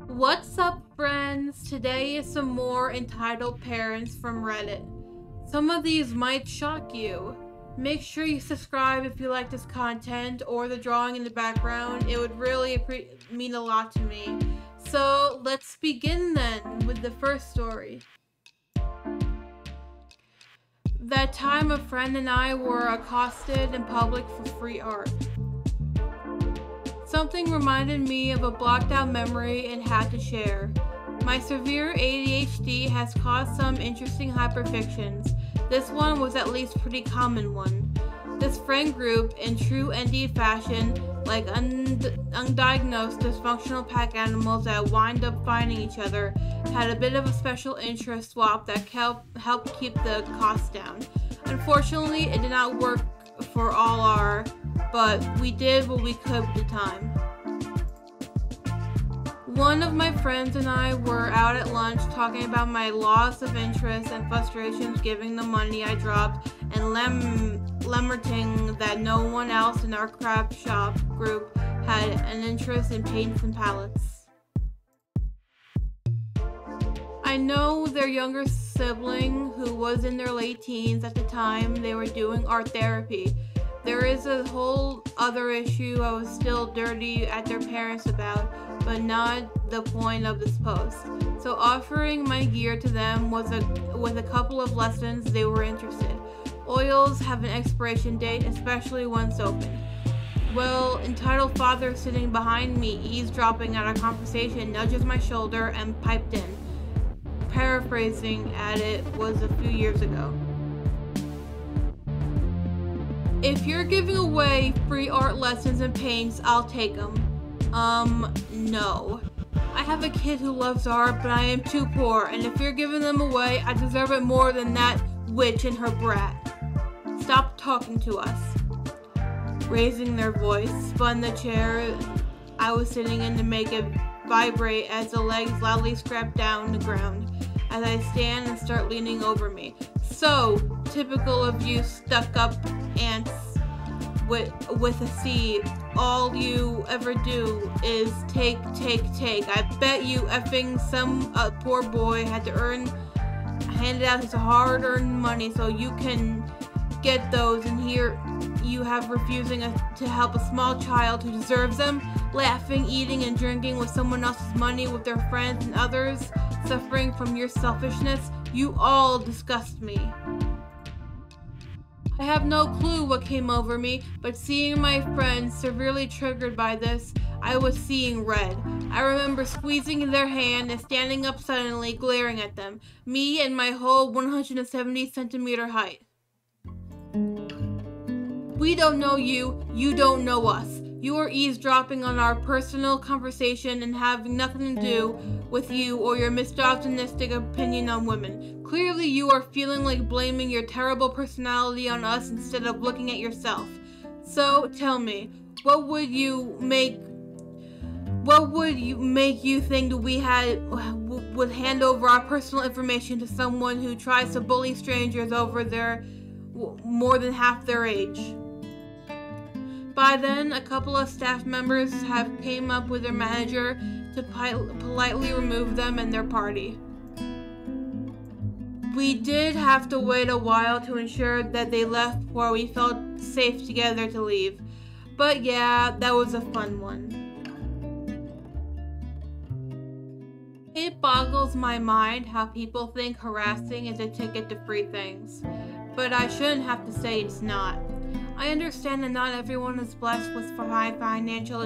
What's up, friends? Today is some more entitled parents from Reddit. Some of these might shock you. Make sure you subscribe if you like this content or the drawing in the background. It would really mean a lot to me. So let's begin then with the first story. That time a friend and I were accosted in public for free art. Something reminded me of a blocked out memory and had to share. My severe ADHD has caused some interesting hyperfictions. This one was at least a pretty common one. This friend group, in true ND fashion, like undiagnosed dysfunctional pack animals that wind up finding each other, had a bit of a special interest swap that helped keep the costs down. Unfortunately, it did not work for all but we did what we could at the time. One of my friends and I were out at lunch talking about my loss of interest and frustrations giving the money I dropped and lamenting that no one else in our craft shop group had an interest in paints and palettes. I know their younger sibling, who was in their late teens at the time they were doing art therapy. There is a whole other issue I was still dirty at their parents about, but not the point of this post. So offering my gear to them with a couple of lessons, they were interested. Oils have an expiration date, especially once open. Well, entitled father sitting behind me, eavesdropping at our conversation, nudges my shoulder and piped in. Paraphrasing at it was a few years ago. If you're giving away free art lessons and paints, I'll take them. No. I have a kid who loves art, but I am too poor, and if you're giving them away, I deserve it more than that witch and her brat. Stop talking to us. Raising their voice, spun the chair I was sitting in to make it vibrate as the legs loudly scraped down the ground as I stand and start leaning over me. So typical of you stuck-up ants with a C. All you ever do is take. I bet you effing some poor boy had to handed out his hard-earned money so you can get those, and here you have refusing to help a small child who deserves them, laughing, eating, and drinking with someone else's money with their friends and others, suffering from your selfishness. You all disgust me. I have no clue what came over me, but seeing my friends severely triggered by this, I was seeing red. I remember squeezing their hand and standing up suddenly, glaring at them, me and my whole 170 centimeter height. We don't know you, you don't know us. You are eavesdropping on our personal conversation and having nothing to do with you or your misogynistic opinion on women. Clearly you are feeling like blaming your terrible personality on us instead of looking at yourself. So tell me, what would make you think that we would hand over our personal information to someone who tries to bully strangers over their more than half their age? By then, a couple of staff members have came up with their manager to politely remove them and their party. We did have to wait a while to ensure that they left before we felt safe together to leave. But yeah, that was a fun one. It boggles my mind how people think harassing is a ticket to free things. But I shouldn't have to say it's not. I understand that not everyone is blessed with financial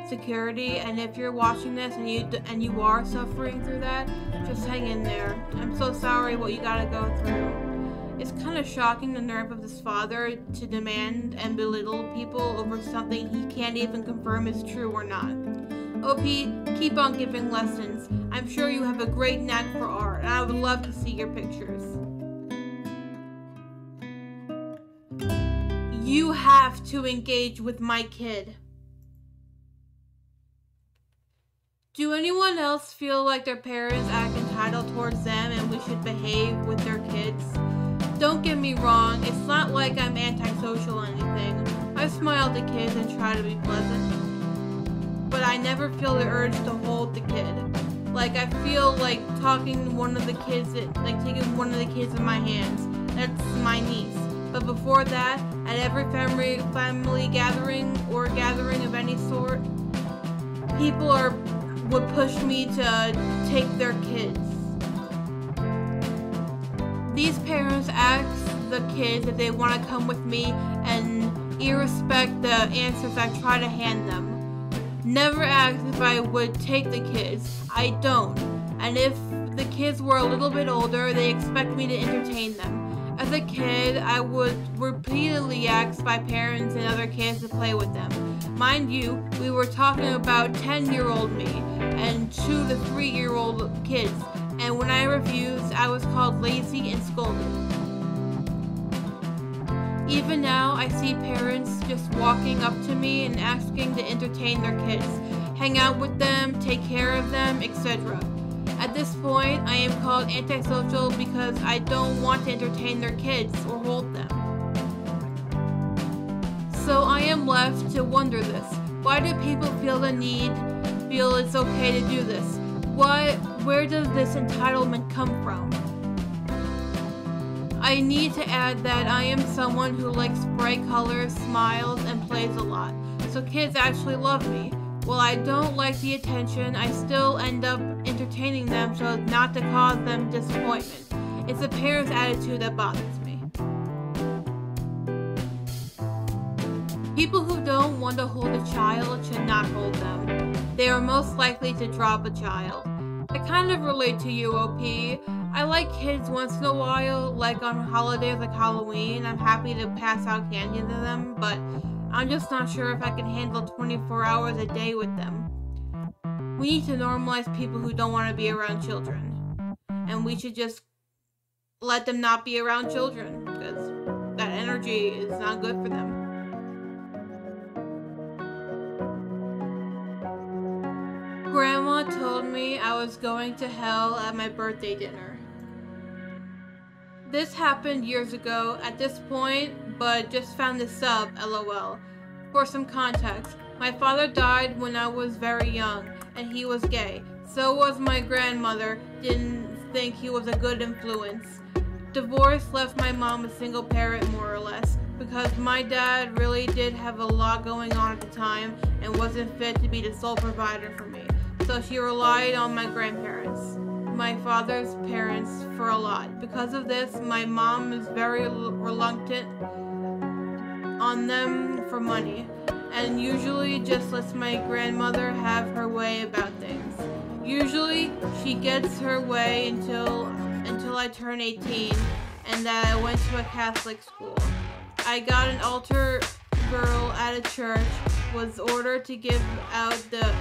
security, and if you're watching this and you are suffering through that, just hang in there. I'm so sorry what you gotta go through. It's kind of shocking the nerve of this father to demand and belittle people over something he can't even confirm is true or not. OP, keep on giving lessons. I'm sure you have a great knack for art, and I would love to see your pictures. You have to engage with my kid. Do anyone else feel like their parents act entitled towards them and we should behave with their kids? Don't get me wrong, it's not like I'm antisocial or anything. I smile at kids and try to be pleasant. But I I never feel the urge to hold the kid. Like, I feel like taking one of the kids in my hands. That's my niece. But before that, at every family gathering or gathering of any sort, people would push me to take their kids. These parents ask the kids if they want to come with me, and irrespect the answers I try to hand them. Never ask if I would take the kids. I don't. And if the kids were a little bit older, they expect me to entertain them. As a kid, I would repeatedly ask my parents and other kids to play with them. Mind you, we were talking about 10-year-old me and 2 to 3-year-old kids, and when I refused, I was called lazy and scolded. Even now, I see parents just walking up to me and asking to entertain their kids, hang out with them, take care of them, etc. At this point, I am called antisocial because I don't want to entertain their kids or hold them. So I am left to wonder this. Why do people feel it's okay to do this? Where does this entitlement come from? I need to add that I am someone who likes bright colors, smiles, and plays a lot. So kids actually love me. While I don't like the attention, I still end up entertaining them so as not to cause them disappointment. It's a parent's attitude that bothers me. People who don't want to hold a child should not hold them. They are most likely to drop a child. I kind of relate to you, OP. I like kids once in a while, like on holidays like Halloween. I'm happy to pass out candy to them, but I'm just not sure if I can handle 24 hours a day with them. We need to normalize people who don't want to be around children. And we should just let them not be around children, because that energy is not good for them. Grandma told me I was going to hell at my birthday dinner. This happened years ago at this point, but just found this up, lol. For some context, my father died when I was very young, and he was gay. So was my grandmother, didn't think he was a good influence. Divorce left my mom a single parent, more or less, because my dad really did have a lot going on at the time and wasn't fit to be the sole provider for me. So she relied on my grandparents, my father's parents, for a lot. Because of this, my mom is very reluctant on them for money, and usually just lets my grandmother have her way about things. Usually, she gets her way until I turn 18, and that I went to a Catholic school. I got an altar girl at a church, was ordered to give out the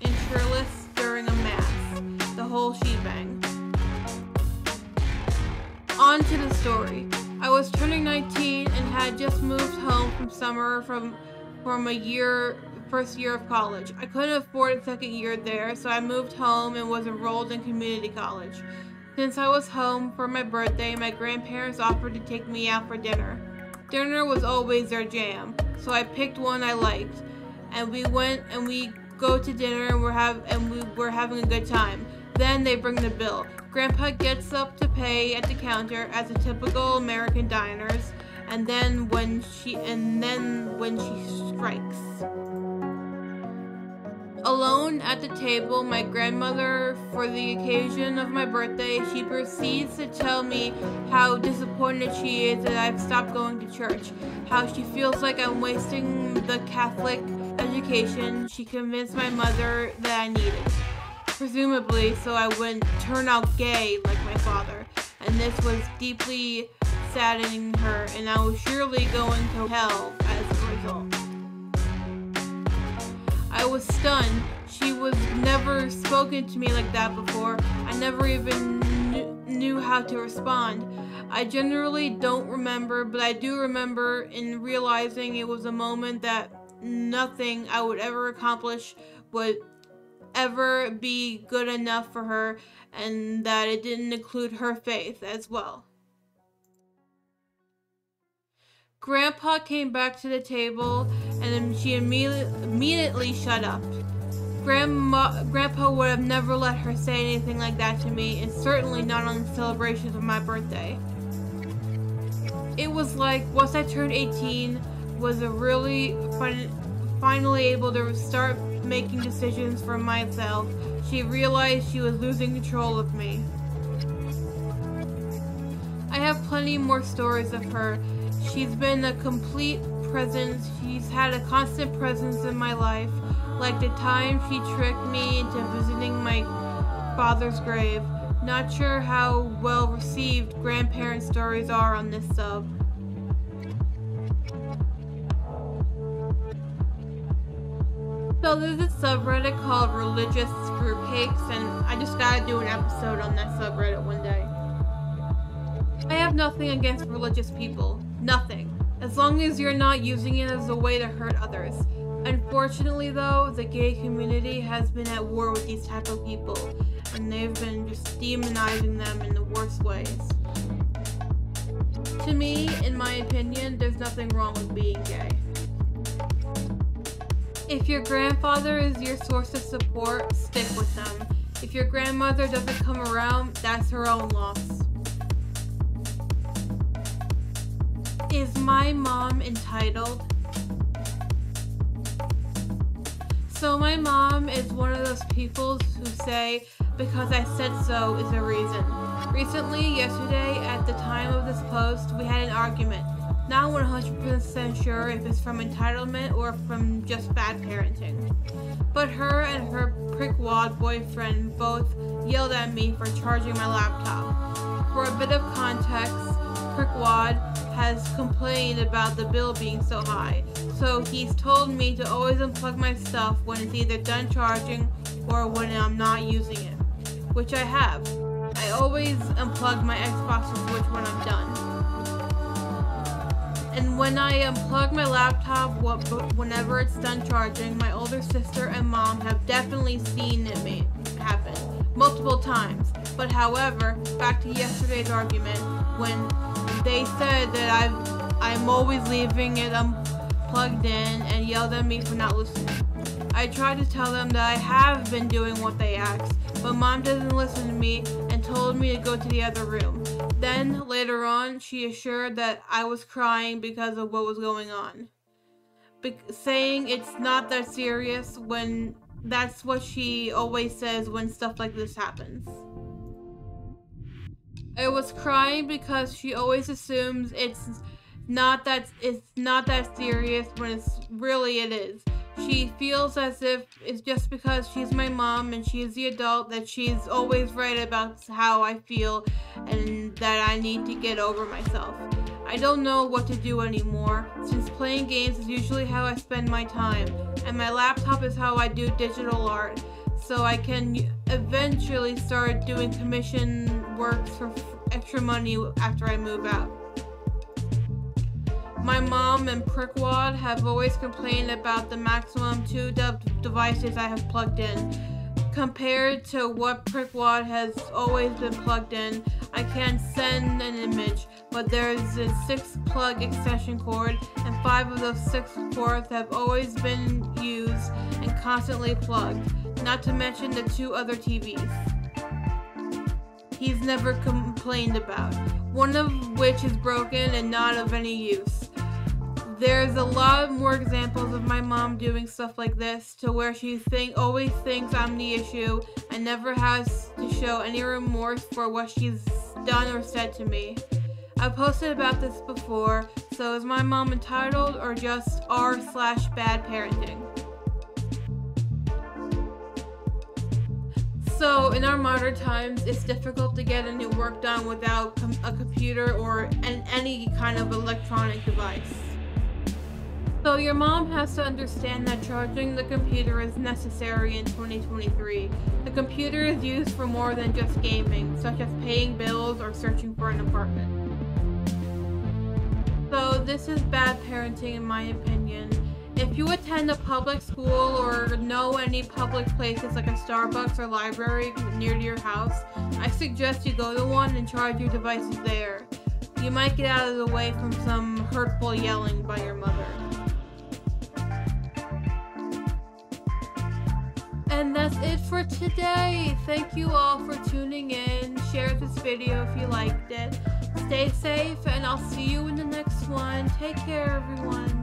insureless during a mass, the whole shebang. On to the story. I was turning 19 and had just moved home from summer from first year of college. I couldn't afford a second year there, so I moved home and was enrolled in community college. Since I was home for my birthday, my grandparents offered to take me out for dinner. Dinner was always their jam, so I picked one I liked, and we went and we go to dinner and we were having a good time. Then they bring the bill. Grandpa gets up to pay at the counter as a typical American diners, and then when she strikes. Alone at the table, my grandmother, for the occasion of my birthday, she proceeds to tell me how disappointed she is that I've stopped going to church, how she feels like I'm wasting the Catholic education she convinced my mother that I needed, presumably so I wouldn't turn out gay like my father, and this was deeply saddening her, and I was surely going to hell as a result. I was stunned. She was never spoken to me like that before. I never even knew how to respond. I generally don't remember, but I do remember in realizing it was a moment that nothing I would ever accomplish would ever be good enough for her, and that it didn't include her faith as well. Grandpa came back to the table, and she immediately shut up. Grandpa would have never let her say anything like that to me, and certainly not on the celebrations of my birthday. It was like, once I turned 18, was finally able to start making decisions for myself, she realized she was losing control of me. I have plenty more stories of her. She's been a complete presence. She's had a constant presence in my life, like the time she tricked me into visiting my father's grave. Not sure how well received grandparent stories are on this sub. So there's a subreddit called Religious Fruitcakes, and I just gotta do an episode on that subreddit one day. I have nothing against religious people. Nothing. As long as you're not using it as a way to hurt others. Unfortunately though, the gay community has been at war with these type of people, and they've been just demonizing them in the worst ways. To me, in my opinion, there's nothing wrong with being gay. If your grandfather is your source of support, stick with them. If your grandmother doesn't come around, that's her own loss. Is my mom entitled? So my mom is one of those people who say, because I said so is a reason. Recently, yesterday, at the time of this post, we had an argument. Not 100% sure if it's from entitlement or from just bad parenting. But her and her prickwad boyfriend both yelled at me for charging my laptop. For a bit of context, prickwad has complained about the bill being so high, so he's told me to always unplug my stuff when it's either done charging or when I'm not using it, which I have. I always unplug my Xbox or Switch when I'm done. And when I unplug my laptop, whenever it's done charging, my older sister and mom have definitely seen it happen multiple times. But however, back to yesterday's argument, when they said that I'm always leaving it unplugged in and yelled at me for not listening. I tried to tell them that I have been doing what they asked, but mom doesn't listen to me and told me to go to the other room. Then, later on, she assured that I was crying because of what was going on. Saying it's not that serious when that's what she always says when stuff like this happens. I was crying because she always assumes it's not that serious when it is. She feels as if it's just because she's my mom and she's the adult that she's always right about how I feel and that I need to get over myself. I don't know what to do anymore, since playing games is usually how I spend my time, and my laptop is how I do digital art, so I can eventually start doing commission works for extra money after I move out. My mom and Prickwad have always complained about the maximum 2 devices I have plugged in. Compared to what Prickwad has always been plugged in, I can send an image, but there's a 6-plug extension cord, and 5 of those 6 ports have always been used and constantly plugged, not to mention the 2 other TVs he's never complained about, one of which is broken and not of any use. There's a lot more examples of my mom doing stuff like this, to where she always thinks I'm the issue and never has to show any remorse for what she's done or said to me. I've posted about this before, so is my mom entitled or just r/bad parenting? So, in our modern times, it's difficult to get any work done without a computer or any kind of electronic device. So your mom has to understand that charging the computer is necessary in 2023. The computer is used for more than just gaming, such as paying bills or searching for an apartment. So this is bad parenting in my opinion. If you attend a public school or know any public places like a Starbucks or library near to your house, I suggest you go to one and charge your devices there. You might get out of the way from some hurtful yelling by your mother. And that's it for today. Thank you all for tuning in. Share this video if you liked it. Stay safe, and I'll see you in the next one. Take care, everyone.